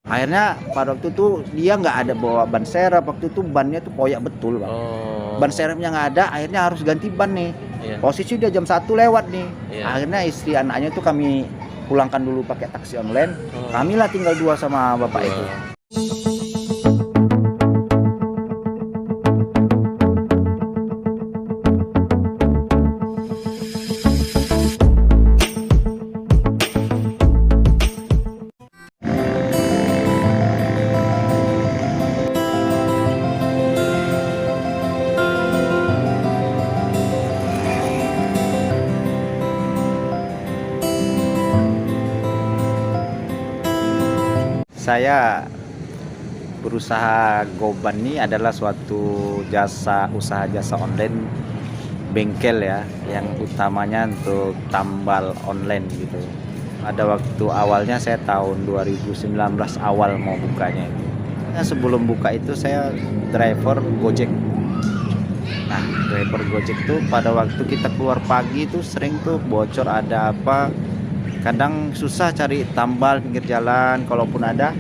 Akhirnya pada waktu itu dia nggak ada bawa ban serep, waktu itu bannya tuh koyak betul Bang. Oh. Ban serepnya nggak ada, akhirnya harus ganti ban nih. Iya. Posisi udah jam 1 lewat nih. Iya. Akhirnya istri anaknya tuh kami pulangkan dulu pakai taksi online. Kamilah tinggal 2 sama bapak itu. Saya berusaha Goban ini adalah suatu usaha jasa online bengkel ya, yang utamanya untuk tambal online gitu. Ada waktu awalnya saya tahun 2019 awal mau bukanya itu. Nah, sebelum buka itu saya driver Gojek. Nah, driver Gojek tuh pada waktu kita keluar pagi tuh sering tuh bocor ada apa. Kadang susah cari tambal pinggir jalan, kalaupun ada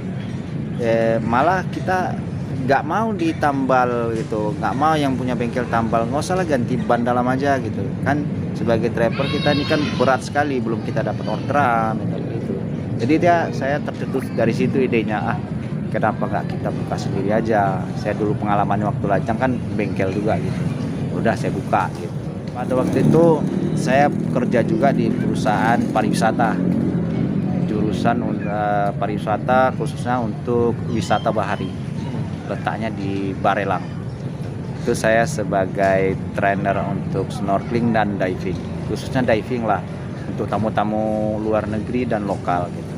malah kita nggak mau ditambal gitu, nggak mau yang punya bengkel tambal, nggak usah lah ganti ban dalam aja gitu kan. Sebagai driver kita ini kan berat sekali, belum kita dapat orderan gitu. Jadi saya tercetus dari situ idenya, kenapa nggak kita buka sendiri aja. Saya dulu pengalaman waktu lajang kan bengkel juga gitu, udah saya buka gitu. Pada waktu itu saya kerja juga di perusahaan pariwisata, jurusan pariwisata khususnya untuk wisata bahari, letaknya di Barelang. Itu saya sebagai trainer untuk snorkeling dan diving, khususnya diving lah untuk tamu-tamu luar negeri dan lokal gitu.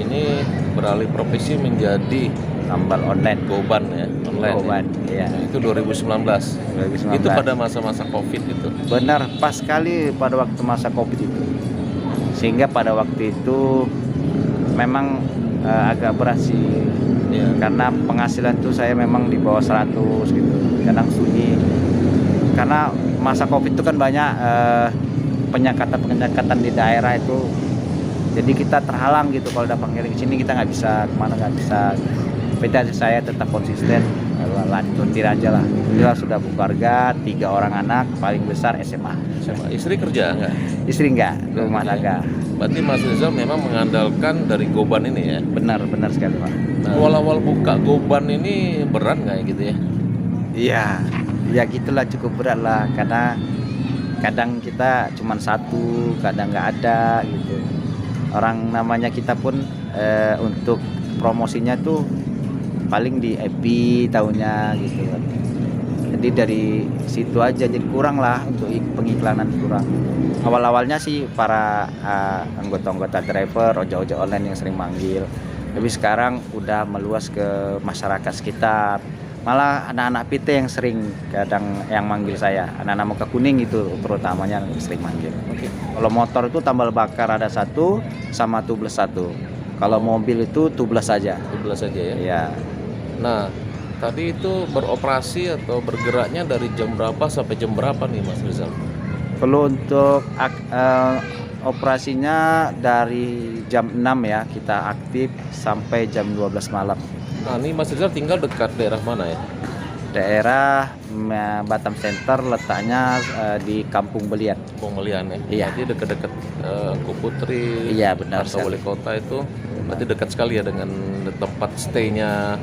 Ini beralih profesi menjadi Tambal online, Goban ya, online. Goban, ya. Itu 2019. Itu pada masa-masa Covid itu. Benar, pas sekali pada waktu masa Covid itu. Sehingga pada waktu itu memang agak berat sih. Ya. Karena penghasilan tuh saya memang di bawah 100 gitu. Kadang sunyi. Karena masa Covid itu kan banyak penyekatan di daerah itu. Jadi kita terhalang gitu, kalau ada panggilan ke sini kita nggak bisa kemana, nggak bisa. Tapi saya tetap konsisten, lanjutin aja lah. Alhamdulillah sudah berkeluarga, 3 orang anak, paling besar SMA. Istri kerja nggak? Istri nggak, rumah tangga. Berarti Mas Rizal memang mengandalkan dari Goban ini ya? Benar sekali Pak. Nah, awal-awal buka Goban ini berat nggak gitu ya? Iya, ya gitulah, cukup berat lah. Karena kadang kita cuma satu, kadang nggak ada gitu. Orang namanya kita pun untuk promosinya tuh paling di EP tahunnya gitu kan. Jadi dari situ aja, jadi kurang lah untuk pengiklanan, kurang. Awal-awalnya sih para anggota-anggota driver ojek-ojek online yang sering manggil, tapi sekarang udah meluas ke masyarakat sekitar. Malah anak-anak PT yang sering kadang yang manggil saya, anak-anak muka kuning itu terutamanya yang sering manggil. Oke. Kalau motor itu tambal bakar ada 1 sama tubeless 1. Kalau mobil itu tubeless saja. Tubeless saja ya? Ya. Nah, tadi itu beroperasi atau bergeraknya dari jam berapa sampai jam berapa nih Mas Rizal? Kalau untuk operasinya dari jam 6 ya kita aktif sampai jam 12 malam. Nah, ini Mas Rizal tinggal dekat daerah mana ya? Daerah Batam Center, letaknya di Kampung Belian. Pembelian ya? Iya. Jadi dekat-dekat Engku Putri, Iya, benar atau sekali. wali kota itu, berarti dekat sekali ya dengan tempat stay-nya.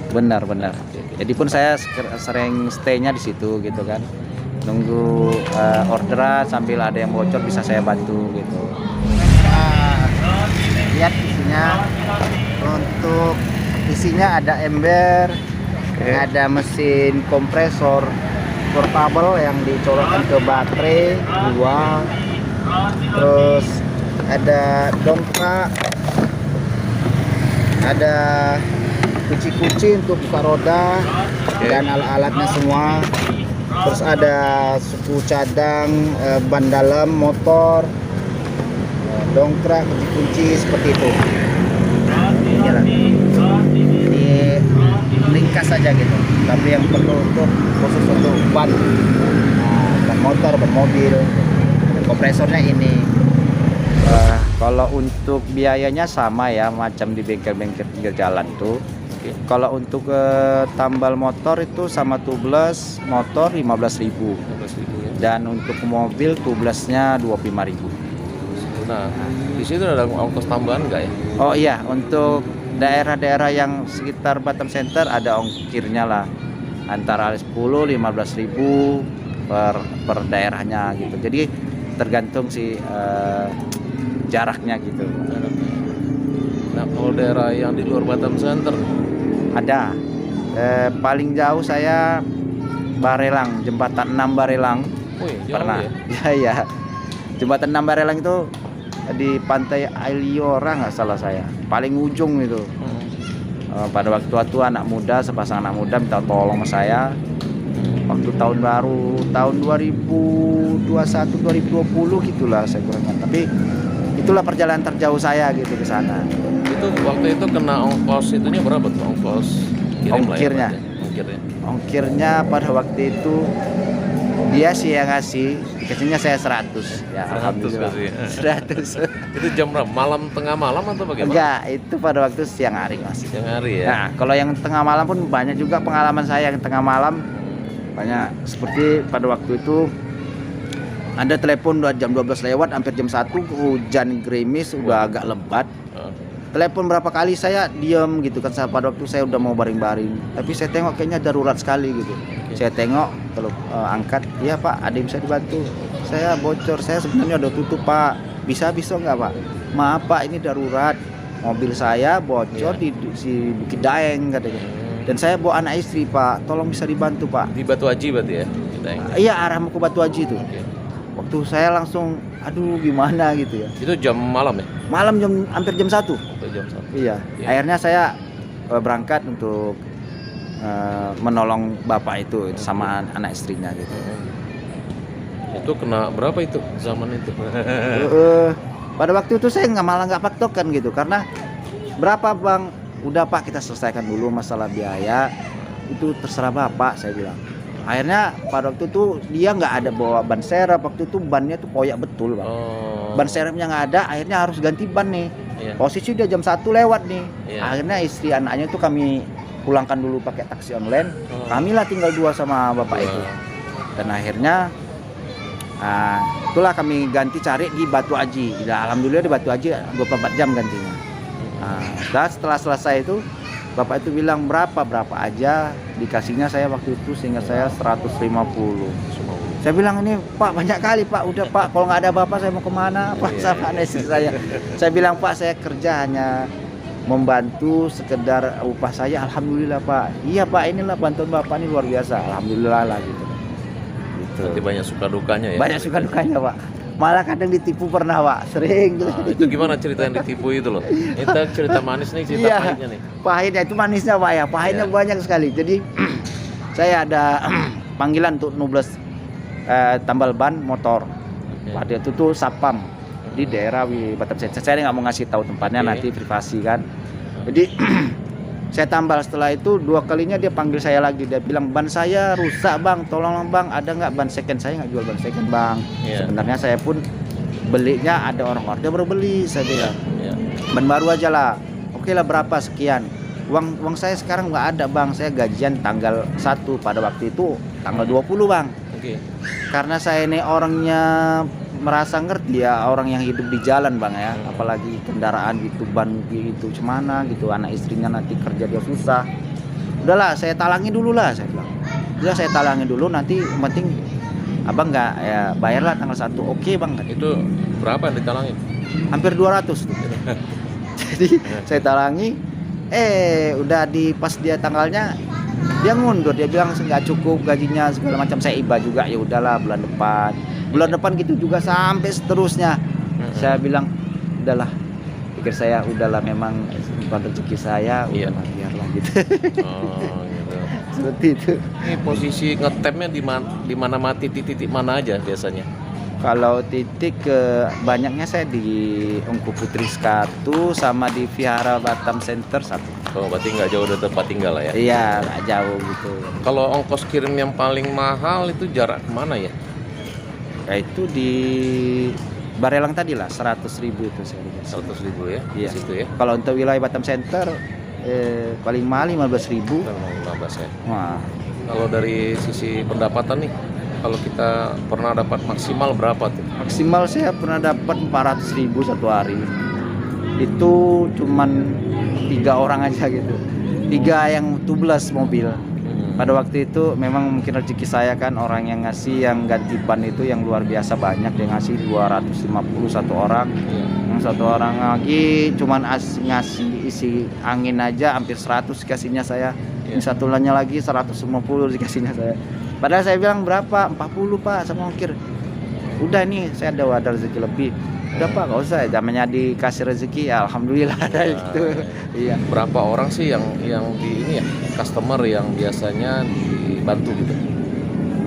Benar. Jadi pun saya sering stay-nya di situ gitu kan. Nunggu orderan sambil ada yang bocor bisa saya bantu gitu. Lihat isinya ada ember, ada mesin kompresor portable yang dicolokkan ke baterai 2, terus ada dongkrak, ada kunci untuk buka roda dan alat-alatnya semua. Terus ada suku cadang, ban dalam motor, dongkrak, kunci seperti itu. Ini ringkas saja gitu, tapi yang perlu khusus untuk ban motor, ban mobil. Kompresornya ini. Kalau untuk biayanya sama ya, macam di bengkel-bengkel pinggir jalan tuh. Oke. Kalau untuk tambal motor itu sama tubeless motor 15.000, 15.000 ya. dan untuk mobil tubelessnya 25.000. Nah, di situ ada ongkos tambahan nggak ya? Oh iya, untuk daerah-daerah yang sekitar Batam Center ada ongkirnya lah, antara 10-15.000 per daerahnya gitu. Jadi tergantung sih jaraknya gitu. Nah, kalau daerah yang di luar Batam Center, Ada paling jauh saya Barelang, jembatan 6 Barelang wih, jauh pernah. ya. Ya ya, jembatan 6 Barelang itu di pantai Ailiora nggak salah saya, paling ujung itu. Pada waktu itu anak muda, sepasang anak muda minta tolong sama saya waktu tahun baru tahun 2021 2020 gitulah saya kurang ingat. Tapi itulah perjalanan terjauh saya gitu ke sana. Itu waktu itu kena ongkos itunya berapa tuh? Ongkos kirim lah ya, Ongkirnya. Pak, ya? Ongkirnya. Ongkirnya pada waktu itu dia sih yang ngasih, dikasihnya saya 100 ya, 100 alhamdulillah. kasih. 100. Itu jam berapa? Malam, tengah malam atau bagaimana? Enggak, itu pada waktu siang hari masih. Siang hari ya. Nah, kalau yang tengah malam pun banyak juga pengalaman saya yang tengah malam. Banyak, seperti pada waktu itu ada telepon udah jam 12 lewat, hampir jam 1, hujan gerimis, udah agak lebat. Telepon berapa kali saya diam gitu kan, pada waktu saya udah mau baring-baring, tapi saya tengok kayaknya darurat sekali gitu. Saya tengok, kalau angkat, iya Pak, ada yang bisa dibantu. Saya bocor, saya sebenarnya udah tutup Pak, bisa nggak Pak? Maaf Pak, ini darurat, mobil saya bocor di Bukit Daeng katanya. Dan saya bawa anak istri Pak, tolong bisa dibantu Pak. Di Batu Haji berarti ya? Kita yang... Iya, arah mau ke Batu Haji itu. Oke. Waktu saya langsung, aduh gimana gitu ya. Itu jam malam ya? Malam hampir jam 1. Atau jam 1? Iya. Iya. Akhirnya saya berangkat untuk menolong bapak itu sama anak istrinya gitu. Itu kena berapa itu zaman itu? Pada waktu itu saya malah nggak paktokan gitu, karena berapa Bang? Udah Pak, kita selesaikan dulu masalah biaya, itu terserah Bapak, saya bilang. Akhirnya pada waktu itu dia nggak ada bawa ban serep, waktu itu bannya tuh koyak betul Bang. Ban serepnya nggak ada, akhirnya harus ganti ban nih. Iya. Posisi dia jam 1 lewat nih. Iya. Akhirnya istri anaknya itu kami pulangkan dulu pakai taksi online. Kamilah tinggal 2 sama bapak itu. Dan akhirnya itulah kami ganti cari di Batu Haji. Ya, alhamdulillah di Batu Haji 24 jam gantinya. Dan setelah selesai itu bapak itu bilang berapa aja, dikasihnya saya waktu itu sehingga saya 150. Saya bilang ini Pak banyak kali Pak, udah Pak, kalau nggak ada bapak saya mau kemana Pak, sama anak istri saya. Saya bilang Pak, saya kerja hanya membantu sekedar upah saya, alhamdulillah Pak. Iya Pak, inilah bantuan bapak ini luar biasa, alhamdulillah lah gitu. Berarti banyak suka dukanya ya? Banyak suka dukanya Pak. Malah kadang ditipu pernah Pak, sering. Itu gimana cerita yang ditipu itu loh? Itu cerita manis nih, cerita Iya. pahitnya nih. Pahitnya itu manisnya Pak ya, pahitnya Iya. banyak sekali. Jadi saya ada panggilan untuk nubles tambal ban motor. Pada itu tuh Sapam di daerah Batam Center. Saya nggak mau ngasih tahu tempatnya, Oke. nanti privasi kan. Jadi saya tambal, setelah itu 2 kalinya dia panggil saya lagi, dia bilang ban saya rusak Bang, tolong Bang, ada nggak ban second? Saya nggak jual ban second Bang. Iya. Sebenarnya saya pun belinya ada orang order baru beli, saya bilang. Iya. Ban baru aja lah. Oke lah, berapa sekian. Uang saya sekarang nggak ada Bang, saya gajian tanggal 1, pada waktu itu tanggal 20 Bang. Oke. Karena saya ini orangnya merasa ngerti ya, orang yang hidup di jalan Bang ya, apalagi kendaraan gitu, ban gitu cemana gitu, anak istrinya nanti kerja dia susah. Udahlah saya talangi dulu lah, saya bilang. Udah saya talangi dulu, nanti yang penting Abang nggak ya bayarlah tanggal 1. Oke Bang. Itu berapa yang ditalangin? Hampir 200 tuh. Jadi saya talangi, udah di pas dia tanggalnya dia mundur, dia bilang nggak cukup gajinya segala macam. Saya iba juga, ya udahlah bulan depan gitu juga sampai seterusnya. Saya bilang udahlah, pikir saya udahlah, memang bukan rezeki saya, Iya. udahlah biarlah gitu. Oh, gitu. Seperti itu. Ini posisi ngetemnya di mana mati, titik mana aja biasanya? Kalau titik banyaknya saya di Ungku Putri 1 sama di Vihara Batam Center 1. Oh, berarti nggak jauh dari tempat tinggal lah ya? Iya, nggak jauh gitu. Kalau ongkos kirim yang paling mahal itu jarak kemana ya? Ya itu di Barelang tadi lah 100.000 itu saya dikasih. 100.000 ya Iya. di situ ya. Kalau untuk wilayah Batam Center paling mahal 15.000. Memang 15 ya. Wah, Kalau dari sisi pendapatan nih, kalau kita pernah dapat maksimal berapa tuh? maksimal saya pernah dapat 400.000 satu hari. Itu cuman 3 orang aja gitu. 3 yang tubeless mobil. Pada waktu itu memang mungkin rezeki saya kan, orang yang ngasih yang ganti ban itu yang luar biasa banyak, dia ngasih 250 satu orang. Iya. Yang satu orang lagi cuman ngasih isi angin aja hampir 100 kasihnya saya. Iya. Yang satu lainnya lagi 150 dikasihnya saya. Padahal saya bilang berapa? 40 Pak sama ongkir. Udah nih saya ada rezeki lebih. Udah Pak, gak usah, namanya dikasih rezeki ya alhamdulillah ada gitu. Iya. Berapa orang sih yang di ini ya, customer yang biasanya dibantu gitu?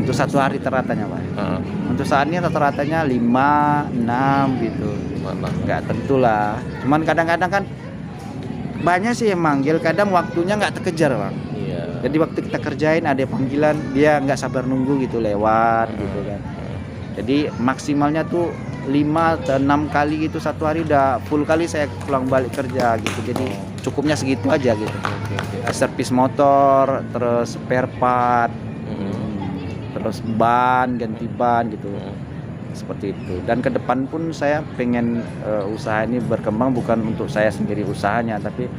Untuk satu hari teratanya Pak. Heeh. Untuk saat ini rata-ratanya 5, 6 gitu. Mana? Nggak tentulah. Cuman kadang-kadang kan banyak sih yang manggil, kadang waktunya nggak terkejar Bang. Iya. Jadi waktu kita kerjain ada panggilan, dia nggak sabar nunggu gitu lewat gitu kan. Jadi maksimalnya tuh 5 atau 6 kali gitu satu hari udah full kali saya pulang balik kerja gitu. Jadi cukupnya segitu aja gitu. Servis motor, terus spare part, terus ban, ganti ban gitu. Seperti itu. Dan ke depan pun saya pengen usaha ini berkembang bukan untuk saya sendiri usahanya, tapi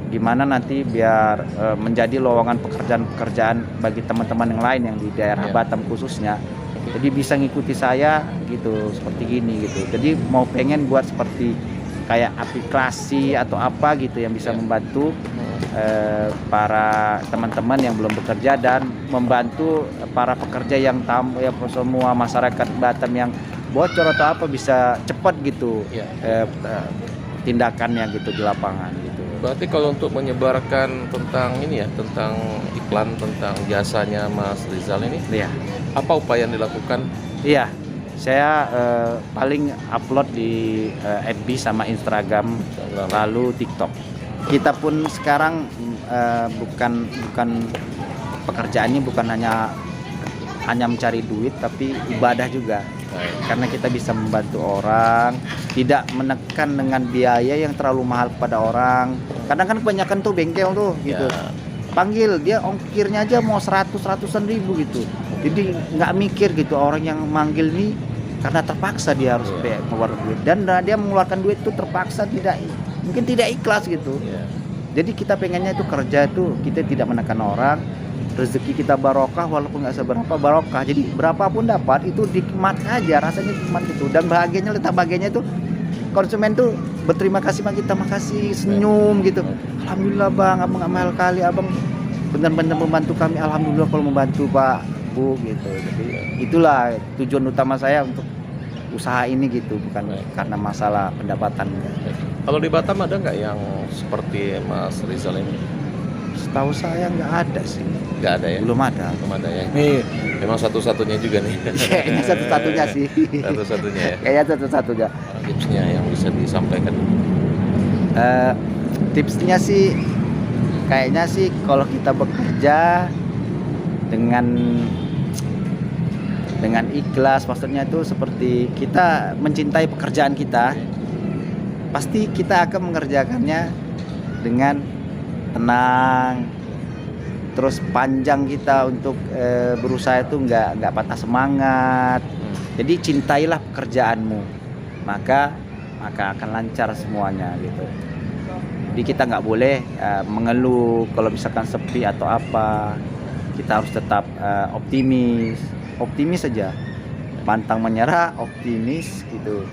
gimana nanti biar menjadi lowongan pekerjaan-pekerjaan bagi teman-teman yang lain yang di daerah Ya. Batam khususnya. Jadi bisa ngikuti saya gitu, seperti gini gitu. Jadi mau pengen buat seperti kayak aplikasi atau apa gitu yang bisa Ya. membantu para teman-teman yang belum bekerja dan membantu para pekerja yang ya semua masyarakat Batam yang bocor atau apa bisa cepat gitu Ya. tindakannya gitu di lapangan gitu. Berarti kalau untuk menyebarkan tentang ini ya, tentang iklan tentang jasanya Mas Rizal ini, Iya. apa upaya yang dilakukan? Iya. Saya paling upload di FB sama Instagram, lalu TikTok. Kita pun sekarang bukan pekerjaannya bukan hanya mencari duit, tapi ibadah juga. Karena kita bisa membantu orang, tidak menekan dengan biaya yang terlalu mahal kepada orang. Kadang kan kebanyakan tuh bengkel tuh gitu. Ya. Panggil dia ongkirnya aja mau 100-100an ribu gitu. Jadi nggak mikir gitu orang yang manggil nih karena terpaksa dia harus mengeluarkan duit, dan dia mengeluarkan duit itu terpaksa mungkin tidak ikhlas gitu. Ya. Jadi kita pengennya itu kerja itu kita tidak menekan orang, rezeki kita barokah walaupun nggak seberapa barokah. Jadi berapapun dapat itu nikmat aja, rasanya nikmat gitu. Dan bahagianya, letak bahagianya itu konsumen tuh berterima kasih sama kita, makasih, senyum gitu. Alhamdulillah Bang, abang nggak mahal kali, abang benar-benar membantu kami. Alhamdulillah kalau membantu Pak Bu gitu. Jadi itulah tujuan utama saya untuk usaha ini gitu, bukan karena masalah pendapatan. Kalau di Batam ada nggak yang seperti Mas Rizal ini? Setahu saya nggak ada sih, Nggak ada ya? belum ada. Belum ada ya? Ini memang satu-satunya juga nih. Kayaknya satu-satunya sih. Satu-satunya ya? Kayaknya satu-satunya. Tipsnya yang bisa disampaikan. Tipsnya sih kayaknya sih kalau kita bekerja dengan ikhlas, maksudnya itu seperti kita mencintai pekerjaan kita, pasti kita akan mengerjakannya dengan tenang, terus panjang kita untuk berusaha itu nggak patah semangat. Jadi cintailah pekerjaanmu, maka akan lancar semuanya gitu. Jadi kita nggak boleh mengeluh kalau misalkan sepi atau apa. Kita harus tetap optimis saja, pantang menyerah, optimis gitu.